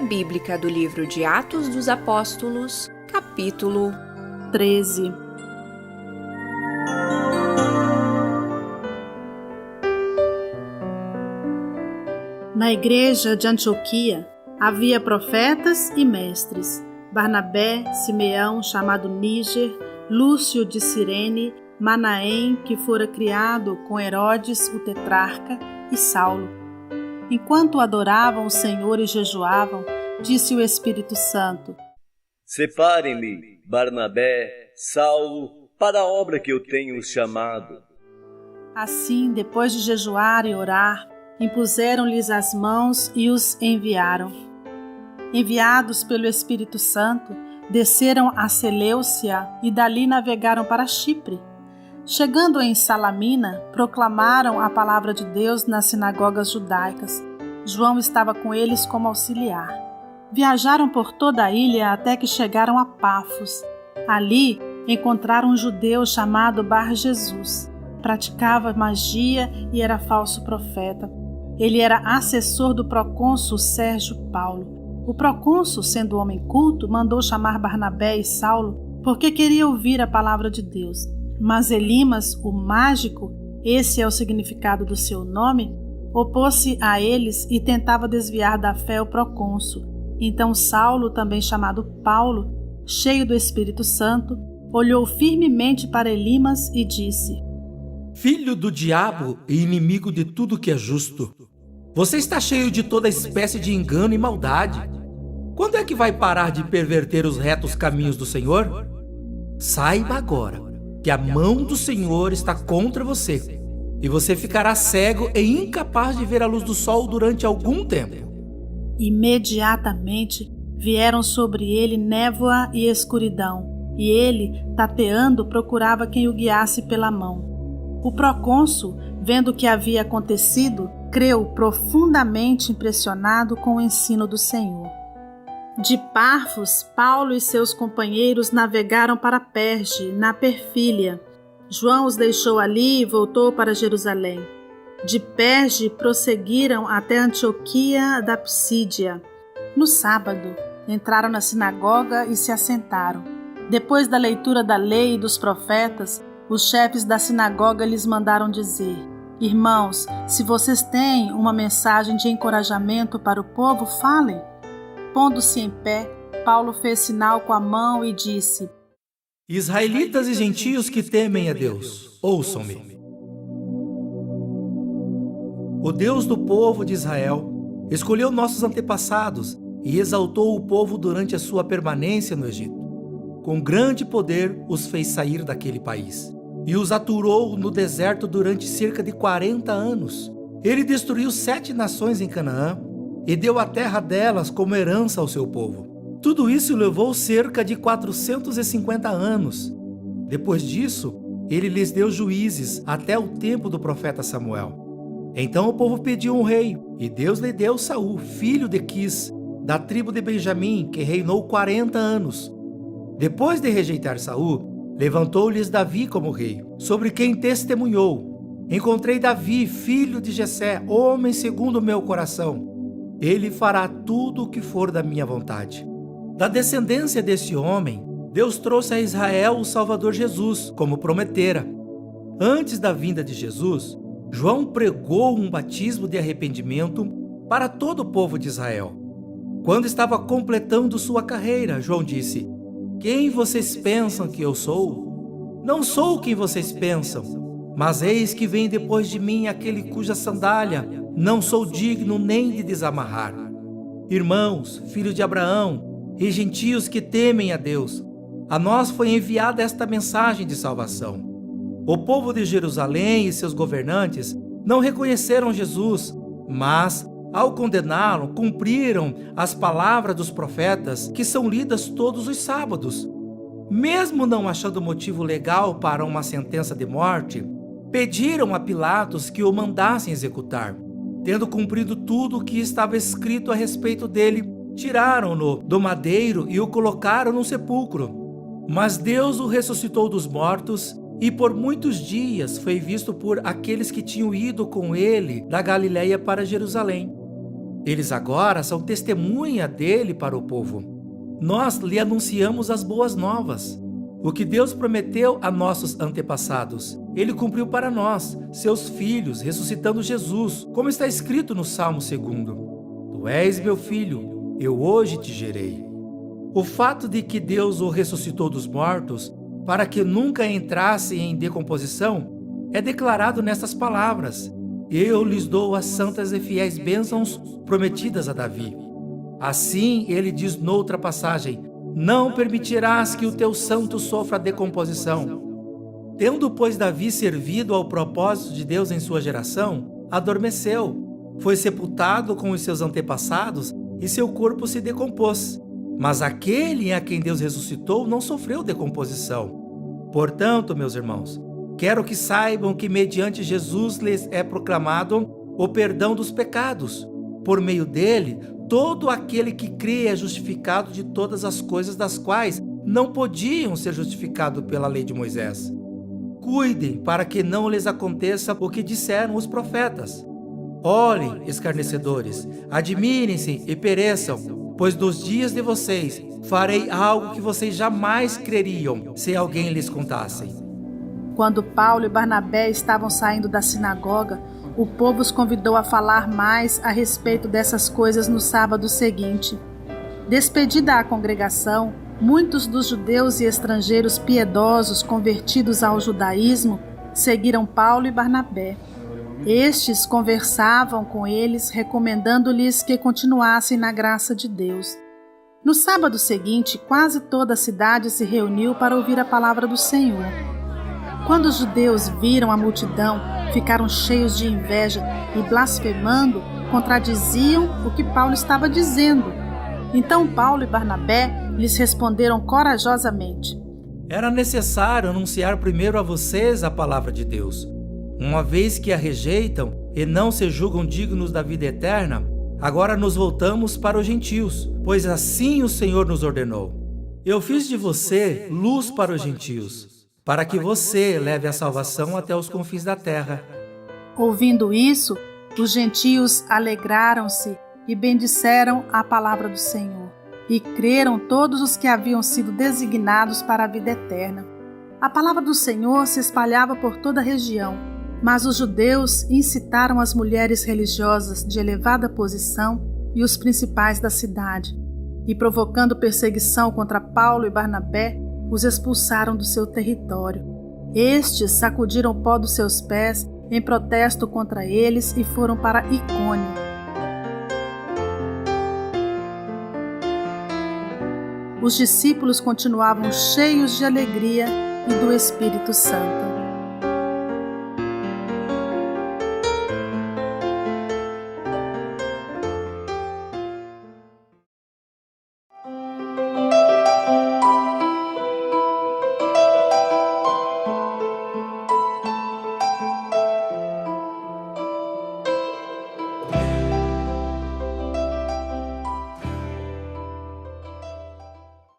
bíblica do livro de Atos dos Apóstolos, capítulo 13. Na igreja de Antioquia havia profetas e mestres: Barnabé, Simeão, chamado Níger, Lúcio de Cirene, Manaém, que fora criado com Herodes o tetrarca, e Saulo. Enquanto adoravam o Senhor e jejuavam, disse o Espírito Santo: Separem-me Barnabé, Saulo, para a obra que eu tenho os chamado. Assim, depois de jejuar e orar, impuseram-lhes as mãos e os enviaram. Enviados pelo Espírito Santo, desceram a Seleucia e dali navegaram para Chipre. Chegando em Salamina, proclamaram a palavra de Deus nas sinagogas judaicas. João estava com eles como auxiliar. Viajaram por toda a ilha até que chegaram a Pafos. Ali encontraram um judeu chamado Bar-Jesus. Praticava magia e era falso profeta. Ele era assessor do procônsul Sérgio Paulo. O procônsul, sendo homem culto, mandou chamar Barnabé e Saulo porque queria ouvir a palavra de Deus. Mas Elimas, o mágico, esse é o significado do seu nome, opôs-se a eles e tentava desviar da fé o procônsul. Então Saulo, também chamado Paulo, cheio do Espírito Santo, olhou firmemente para Elimas e disse: Filho do diabo e inimigo de tudo que é justo, você está cheio de toda espécie de engano e maldade. Quando é que vai parar de perverter os retos caminhos do Senhor? Saiba agora que a mão do Senhor está contra você, e você ficará cego e incapaz de ver a luz do sol durante algum tempo. Imediatamente vieram sobre ele névoa e escuridão, e ele, tateando, procurava quem o guiasse pela mão. O procônsul, vendo o que havia acontecido, creu profundamente impressionado com o ensino do Senhor. De Pafos, Paulo e seus companheiros navegaram para Perge, na Perfília. João os deixou ali e voltou para Jerusalém. De Perge prosseguiram até Antioquia da Psídia. No sábado, entraram na sinagoga e se assentaram. Depois da leitura da lei e dos profetas, os chefes da sinagoga lhes mandaram dizer: Irmãos, se vocês têm uma mensagem de encorajamento para o povo, falem. Pondo-se em pé, Paulo fez sinal com a mão e disse: Israelitas e gentios que temem a Deus, ouçam-me. O Deus do povo de Israel escolheu nossos antepassados e exaltou o povo durante a sua permanência no Egito. Com grande poder os fez sair daquele país e os aturou no deserto durante cerca de 40 anos. Ele destruiu 7 nações em Canaã e deu a terra delas como herança ao seu povo. Tudo isso levou cerca de 450 anos. Depois disso, ele lhes deu juízes até o tempo do profeta Samuel. Então o povo pediu um rei, e Deus lhe deu Saul, filho de Quis, da tribo de Benjamim, que reinou 40 anos. Depois de rejeitar Saul, levantou-lhes Davi como rei, sobre quem testemunhou: Encontrei Davi, filho de Jessé, homem segundo o meu coração. Ele fará tudo o que for da minha vontade. Da descendência desse homem, Deus trouxe a Israel o Salvador Jesus, como prometera. Antes da vinda de Jesus, João pregou um batismo de arrependimento para todo o povo de Israel. Quando estava completando sua carreira, João disse: Quem vocês pensam que eu sou? Não sou quem vocês pensam, mas eis que vem depois de mim aquele cuja sandália não sou digno nem de desamarrar. Irmãos, filhos de Abraão e gentios que temem a Deus, a nós foi enviada esta mensagem de salvação. O povo de Jerusalém e seus governantes não reconheceram Jesus, mas, ao condená-lo, cumpriram as palavras dos profetas que são lidas todos os sábados. Mesmo não achando motivo legal para uma sentença de morte, pediram a Pilatos que o mandassem executar. Tendo cumprido tudo o que estava escrito a respeito dele, tiraram-no do madeiro e o colocaram no sepulcro. Mas Deus o ressuscitou dos mortos e por muitos dias foi visto por aqueles que tinham ido com ele da Galiléia para Jerusalém. Eles agora são testemunha dele para o povo. Nós lhe anunciamos as boas novas. O que Deus prometeu a nossos antepassados, Ele cumpriu para nós, seus filhos, ressuscitando Jesus, como está escrito no Salmo 2. Tu és meu filho, eu hoje te gerei. O fato de que Deus o ressuscitou dos mortos, para que nunca entrasse em decomposição, é declarado nestas palavras: eu lhes dou as santas e fiéis bênçãos prometidas a Davi. Assim, ele diz noutra passagem: não permitirás que o teu santo sofra decomposição. Tendo, pois, Davi servido ao propósito de Deus em sua geração, adormeceu, foi sepultado com os seus antepassados e seu corpo se decompôs. Mas aquele a quem Deus ressuscitou não sofreu decomposição. Portanto, meus irmãos, quero que saibam que mediante Jesus lhes é proclamado o perdão dos pecados. Por meio dele, todo aquele que crê é justificado de todas as coisas das quais não podiam ser justificados pela lei de Moisés. Cuidem para que não lhes aconteça o que disseram os profetas. Olhem, escarnecedores, admirem-se e pereçam, pois nos dias de vocês farei algo que vocês jamais creriam se alguém lhes contasse. Quando Paulo e Barnabé estavam saindo da sinagoga, o povo os convidou a falar mais a respeito dessas coisas no sábado seguinte. Despedida a congregação, muitos dos judeus e estrangeiros piedosos convertidos ao judaísmo seguiram Paulo e Barnabé. Estes conversavam com eles, recomendando-lhes que continuassem na graça de Deus. No sábado seguinte, quase toda a cidade se reuniu para ouvir a palavra do Senhor. Quando os judeus viram a multidão, ficaram cheios de inveja e, blasfemando, contradiziam o que Paulo estava dizendo. Então Paulo e Barnabé lhes responderam corajosamente: Era necessário anunciar primeiro a vocês a palavra de Deus. Uma vez que a rejeitam e não se julgam dignos da vida eterna, agora nos voltamos para os gentios, pois assim o Senhor nos ordenou. Eu fiz de você luz para os gentios, para que você leve a salvação até os confins da terra. Ouvindo isso, os gentios alegraram-se e bendisseram a palavra do Senhor, e creram todos os que haviam sido designados para a vida eterna. A palavra do Senhor se espalhava por toda a região, mas os judeus incitaram as mulheres religiosas de elevada posição e os principais da cidade, e provocando perseguição contra Paulo e Barnabé, os expulsaram do seu território. Estes sacudiram o pó dos seus pés em protesto contra eles e foram para Icônio. Os discípulos continuavam cheios de alegria e do Espírito Santo.